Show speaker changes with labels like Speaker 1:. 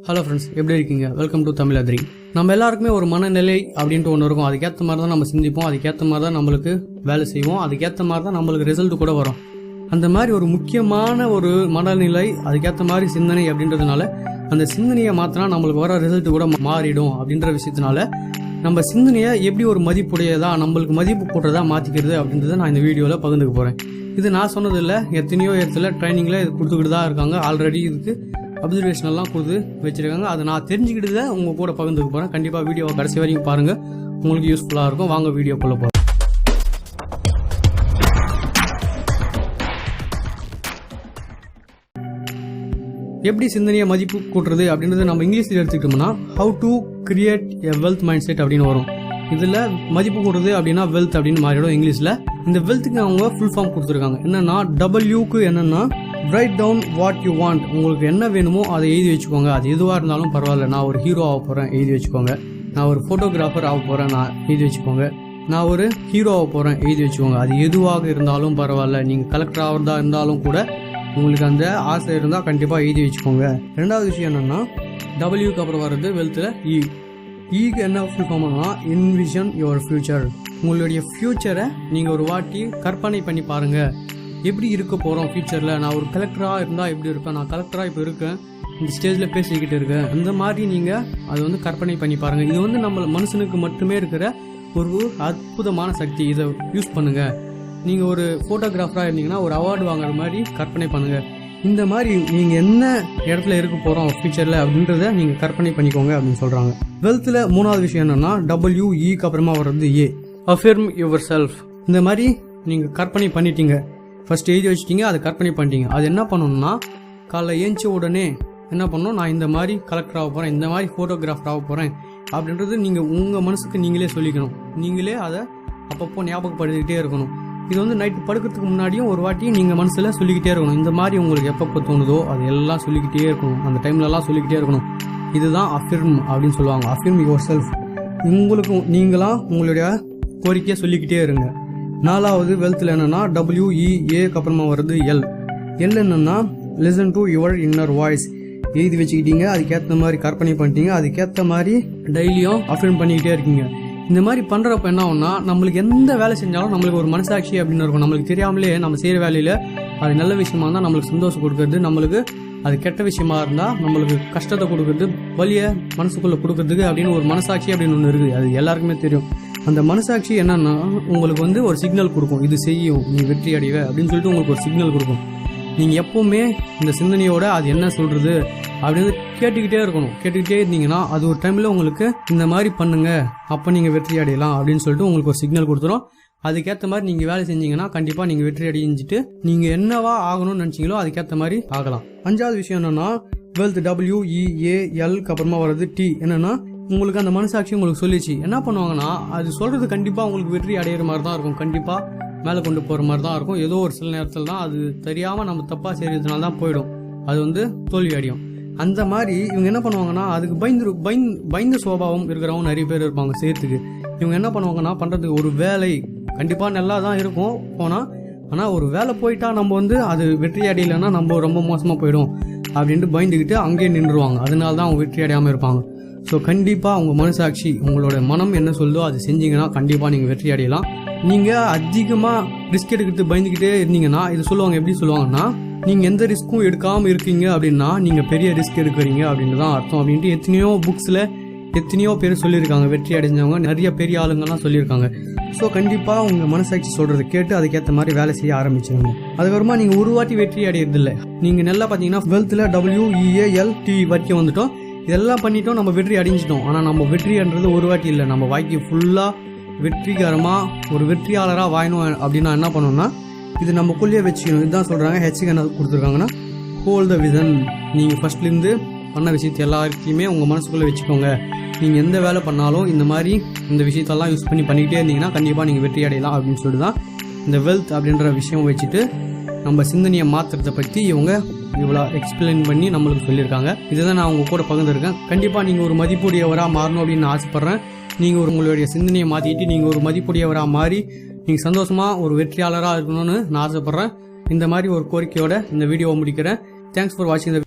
Speaker 1: Hello friends, எப்படி இருக்கீங்க? Welcome to Thamizhathiri. நம்ம எல்லாருக்குமே ஒரு மனநிலை அப்படின்ட்டு ஒன்று இருக்கும். அதுக்கேற்ற மாதிரி தான் நம்ம சிந்திப்போம், அதுக்கேற்ற மாதிரி தான் நம்மளுக்கு வேலை செய்வோம், அதுக்கேற்ற மாதிரி தான் நம்மளுக்கு ரிசல்ட் கூட வரும். அந்த மாதிரி ஒரு முக்கியமான ஒரு மனநிலை, அதுக்கேற்ற மாதிரி சிந்தனை அப்படின்றதுனால அந்த சிந்தனையை மாற்றினா நம்மளுக்கு வர ரிசல்ட் கூட மாறிடும். அப்படின்ற விஷயத்தினால நம்ம சிந்தனையை எப்படி ஒரு மதிப்புடையதா, நம்மளுக்கு மதிப்பு போடுறதா மாற்றிக்கிறது அப்படின்றத நான் இந்த வீடியோவில் பகிர்ந்துக்க போகிறேன். இது நான் சொன்னது இல்லை, எத்தனையோ இடத்துல ட்ரைனிங்கில் இது கொடுத்துக்கிட்டு தான் இருக்காங்க. ஆல்ரெடி இதுக்கு அப்சர்வேஷன் எல்லாம் கொடுத்து வச்சிருக்காங்க. அதை நான் தெரிஞ்சுக்கிட்டு உங்கள் கூட பகிர்ந்துக்க போகிறேன். கண்டிப்பாக வீடியோவை கடைசி வரைக்கும் பாருங்கள், உங்களுக்கு யூஸ்ஃபுல்லாக இருக்கும். வாங்க வீடியோக்குள்ளே போகிறோம். எப்படி சிந்தனையை மதிப்பு கூட்டுறது அப்படின்றது நம்ம இங்கிலீஷில் எடுத்துக்கிட்டோம்னா how to create a wealth mind set அப்படின்னு வரும். இதில் மதிப்பு கூடுறது அப்படின்னா வெல்த் அப்படின்னு மாறிடும் இங்கிலீஷில். இந்த வெல்த்துக்கு அவங்க ஃபுல் ஃபார்ம் கொடுத்துருக்காங்க. என்னன்னா டபிள்யூக்கு என்னன்னா write down what you want. உங்களுக்கு என்ன வேணுமோ அதை எழுதி வச்சுக்கோங்க. அது எதுவாக இருந்தாலும் பரவாயில்ல. நான் ஒரு ஹீரோ ஆக போகிறேன், எழுதி வச்சுக்கோங்க. நான் ஒரு ஃபோட்டோகிராஃபர் ஆக போகிறேன், நான் எழுதி வச்சுக்கோங்க. நான் ஒரு ஹீரோ ஆக போகிறேன், எழுதி வச்சுக்கோங்க. அது எதுவாக இருந்தாலும் பரவாயில்ல. நீங்கள் கலெக்டர் ஆகிறதா இருந்தாலும் கூட உங்களுக்கு அந்த ஆசை இருந்தால் கண்டிப்பாக எழுதி வச்சுக்கோங்க. ரெண்டாவது விஷயம் என்னென்னா டபிள்யூக்கு அப்புறம் வர்றது வெல்த்தில் இ. ஈக்கு என்ன ஃபுல் ஃபார்ம்னா என்விஷன் யுவர் ஃபியூச்சர். உங்களுடைய ஃபியூச்சரை நீங்கள் ஒரு வாட்டி கற்பனை பண்ணி பாருங்கள். எப்படி இருக்க போகிறோம் ஃபியூச்சரில்? நான் ஒரு கலெக்டராக இருந்தால் எப்படி இருப்பேன்? நான் கலெக்டராக இப்போ இருக்கேன், இந்த ஸ்டேஜில் பேசிக்கிட்டு இருக்கேன். அந்த மாதிரி நீங்கள் அது கற்பனை பண்ணி பாருங்கள். இது நம்ம மனுஷனுக்கு மட்டுமே இருக்கிற ஒரு அற்புதமான சக்தி. இதை யூஸ் பண்ணுங்கள். நீங்கள் ஒரு ஃபோட்டோகிராஃபராக இருந்தீங்கன்னா ஒரு அவார்டு வாங்குற மாதிரி கற்பனை பண்ணுங்கள். இந்த மாதிரி நீங்கள் என்ன இடத்துல இருக்க போகிறோம் ஃபியூச்சரில் அப்படின்றத நீங்கள் கற்பனை பண்ணிக்கோங்க அப்படின்னு சொல்கிறாங்க. வெல்த்தில் மூணாவது விஷயம் என்னென்னா டபிள்யூஇக்கு அப்புறமா வர்றது ஏ, அஃபர்ம் யுவர் செல்ஃப். இந்த மாதிரி நீங்கள் கற்பனை பண்ணிட்டீங்க, ஃபர்ஸ்ட் எழுதி வச்சுட்டீங்க, அதை கற்பனை பண்ணிட்டீங்க. அது என்ன பண்ணணும்னா காலைல ஏஞ்சி உடனே என்ன பண்ணணும், நான் இந்த மாதிரி கலெக்டர் ஆக போகிறேன், இந்த மாதிரி ஃபோட்டோகிராஃபர் ஆக போகிறேன் அப்படின்றது நீங்கள் உங்கள் மனசுக்கு நீங்களே சொல்லிக்கணும். நீங்களே அதை அப்பப்போ ஞாபகப்படுத்திக்கிட்டே இருக்கணும். இது நைட்டு படுக்கிறதுக்கு முன்னாடியும் ஒரு வாட்டி நீங்கள் மனசில் சொல்லிக்கிட்டே இருக்கணும். இந்த மாதிரி உங்களுக்கு எப்பப்போ தோணுதோ அது எல்லாம் சொல்லிக்கிட்டே இருக்கணும். அந்த டைம்லலாம் சொல்லிக்கிட்டே இருக்கணும். இதுதான் அஃபிர்ம் அப்படின்னு சொல்லுவாங்க. அஃபிர்ம் யுவர் செல்ஃப். உங்களுக்கு நீங்களாம் உங்களுடைய கோரிக்கையை சொல்லிக்கிட்டே இருங்க. நாலாவது வெல்த்தில் என்னென்னா டபிள்யூஇஏக்கு அப்புறமா வருது எல். எல் என்னென்னா listen to your inner voice. எழுதி வச்சுக்கிட்டீங்க, அதுக்கேற்ற மாதிரி கற்பனை பண்ணிட்டீங்க, அதுக்கேற்ற மாதிரி டெய்லியும் அஃபிர்ம் பண்ணிக்கிட்டே இருக்கீங்க. இந்த மாதிரி பண்ணுறப்ப என்ன ஆகும்னா நம்மளுக்கு எந்த வேலை செஞ்சாலும் நம்மளுக்கு ஒரு மனசாட்சி அப்படின்னு இருக்கும். நம்மளுக்கு தெரியாமலே நம்ம செய்கிற வேலையில் அது நல்ல விஷயமா இருந்தால் நம்மளுக்கு சந்தோஷம் கொடுக்குறது, நம்மளுக்கு அது கெட்ட விஷயமா இருந்தால் நம்மளுக்கு கஷ்டத்தை கொடுக்குறது, வலியை மனசுக்குள்ளே கொடுக்கறதுக்கு அப்படின்னு ஒரு மனசாட்சி அப்படின்னு ஒன்று இருக்குது. அது எல்லாருக்குமே தெரியும். அந்த மனசாட்சி என்னன்னா உங்களுக்கு ஒரு சிக்னல் கொடுக்கும். இது செய்யும், நீ வெற்றி அடைவே அப்படின்னு சொல்லிட்டு உங்களுக்கு ஒரு சிக்னல் கொடுக்கும். நீங்கள் எப்போவுமே இந்த சிந்தனையோட அது என்ன சொல்கிறது அப்படின்னு கேட்டுக்கிட்டே இருக்கணும். கேட்டுக்கிட்டே இருந்தீங்கன்னா அது ஒரு டைமில் உங்களுக்கு இந்த மாதிரி பண்ணுங்க, அப்போ நீங்கள் வெற்றி அடையலாம் அப்படின்னு சொல்லிட்டு உங்களுக்கு ஒரு சிக்னல் கொடுத்துரும். அதுக்கேற்ற மாதிரி நீங்கள் வேலை செஞ்சீங்கன்னா கண்டிப்பாக நீங்கள் வெற்றி அடைஞ்சிட்டு நீங்கள் என்னவா ஆகணும்னு நினச்சிங்களோ அதுக்கேற்ற மாதிரி ஆகலாம். அஞ்சாவது விஷயம் என்னன்னா வெல்த் டபிள்யூஇஏஎல்க்கு அப்புறமா வர்றது டி. என்னன்னா உங்களுக்கு அந்த மனசாட்சி உங்களுக்கு சொல்லிச்சு. என்ன பண்ணுவாங்கன்னா அது சொல்றது கண்டிப்பாக உங்களுக்கு வெற்றி அடையிற மாதிரி தான் இருக்கும். கண்டிப்பாக மேலே கொண்டு போகிற மாதிரி தான் இருக்கும். ஏதோ ஒரு சில நேரத்தில் தான் அது தெரியாமல் நம்ம தப்பாக செய்யறதுனால தான் போயிடும், அது தோல்வி அடையும். அந்த மாதிரி இவங்க என்ன பண்ணுவாங்கன்னா அதுக்கு பயந்த சுபாவம் இருக்கிறவங்க நிறைய பேர் இருப்பாங்க செய்யறதுக்கு. இவங்க என்ன பண்ணுவாங்கன்னா பண்ணுறதுக்கு ஒரு வேலை கண்டிப்பாக நல்லா தான் இருக்கும் போனால், ஆனால் ஒரு வேலை போயிட்டா நம்ம அது வெற்றி அடையலைன்னா நம்ம ரொம்ப மோசமாக போயிடும் அப்படின்ட்டு பயந்துக்கிட்டு அங்கேயே நின்றுவாங்க. அதனால தான் அவங்க வெற்றி அடையாமல் இருப்பாங்க. ஸோ கண்டிப்பாக உங்கள் மனசாட்சி உங்களோட மனம் என்ன சொல்லுதோ அது செஞ்சீங்கன்னா கண்டிப்பாக நீங்கள் வெற்றி அடையலாம். நீங்கள் அதிகமாக ரிஸ்க் எடுக்கிறது பயந்துக்கிட்டே இருந்தீங்கன்னா இது சொல்லுவாங்க. எப்படி சொல்லுவாங்கன்னா நீங்கள் எந்த ரிஸ்க்கும் எடுக்காமல் இருக்கீங்க அப்படின்னா நீங்கள் பெரிய ரிஸ்க் எடுக்கிறீங்க அப்படின்னு தான் அர்த்தம் அப்படின்ட்டு எத்தனையோ புக்ஸில் எத்தனையோ பேர் சொல்லியிருக்காங்க. வெற்றி அடைஞ்சவங்க நிறைய பெரிய ஆளுங்கள்லாம் சொல்லியிருக்காங்க. ஸோ கண்டிப்பாக உங்கள் மனசாட்சி சொல்கிறத கேட்டு அதுக்கேற்ற மாதிரி வேலை செய்ய ஆரம்பிச்சிருங்க. அதுக்கப்புறமா நீங்கள் ஒரு வாட்டி வெற்றி அடையிறதில்லை. நீங்கள் நல்லா பார்த்தீங்கன்னா வெல்த்தில் WEALT வரைக்கும் வந்துட்டோம். இதெல்லாம் பண்ணிட்டோம், நம்ம வெற்றி அடைஞ்சிட்டோம். ஆனால் நம்ம வெற்றின்றது ஒரு வாட்டி இல்லை, நம்ம வாழ்க்கை ஃபுல்லாக வெற்றிகரமாக ஒரு வெற்றியாளராக வாயணும் அப்படின்னா என்ன பண்ணணும்னா இது நம்மக்குள்ளேயே வச்சுக்கணும். இதுதான் சொல்கிறாங்க. ஹெச்சுக்கு என்ன கொடுத்துருக்காங்கன்னா ஹோல்ட் த விசன். நீங்கள் ஃபர்ஸ்ட்லேருந்து பண்ண விஷயத்தை எல்லாத்தையுமே உங்கள் மனசுக்குள்ளே வச்சுக்கோங்க. நீங்கள் எந்த வேலை பண்ணாலும் இந்த மாதிரி இந்த விஷயத்தெல்லாம் யூஸ் பண்ணிக்கிட்டே இருந்தீங்கன்னா கண்டிப்பாக நீங்கள் வெற்றி அடையலாம் அப்படின்னு சொல்லிட்டு தான் இந்த வெல்த் அப்படின்ற விஷயம் வச்சுட்டு நம்ம சிந்தனையை மாற்றுறதை பற்றி இவங்க இவ்வளோ எக்ஸ்பிளைன் பண்ணி நம்மளுக்கு சொல்லியிருக்காங்க. இதுதான் நான் உங்கள் கூட பகிர்ந்துருக்கேன். கண்டிப்பாக நீங்கள் ஒரு மதிப்புடையவராக மாறணும் அப்படின்னு நான் ஆசைப்பட்றேன். நீங்கள் உங்களுடைய சிந்தனையை மாற்றிட்டு நீங்கள் ஒரு மதிப்புடையவராக மாறி நீங்கள் சந்தோஷமாக ஒரு வெற்றியாளராக இருக்கணும்னு நான் ஆசைப்பட்றேன். இந்த மாதிரி ஒரு கோரிக்கையோட இந்த வீடியோவை முடிக்கிறேன். தேங்க்ஸ் ஃபார் வாட்சிங்.